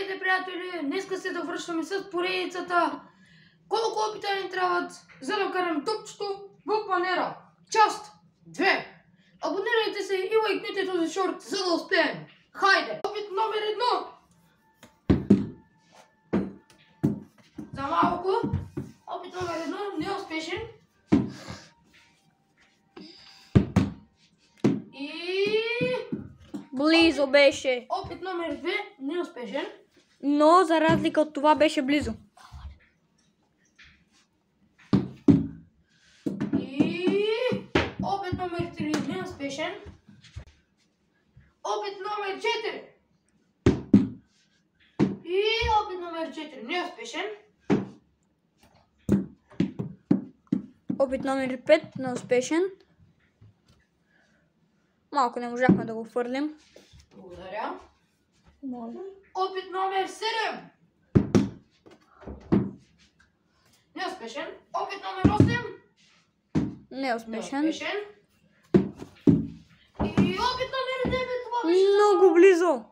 Здравейте, приятели! Днеска се да връщаме с поредицата. Колко опита ни трябват, за да караме топчето в панера? Част 2. Абонирайте се и лайкнете този шорт, за да успеем. Хайде! Опит номер 1. За малко. Опит номер 1 неуспешен. И... Близо беше. Опит номер 2 неуспешен. Но за разлика от това беше близо. И опит номер 3 неуспешен. Опит номер 4. И опит номер 4 неуспешен. Опит номер 5 неуспешен. Малко не можахме да го фърлим. Благодаря. Моля. Опит номер 7. Неуспешен. Опит номер 8. Неуспешен. Неуспешен. И опит номер 9. Това беше Много близо.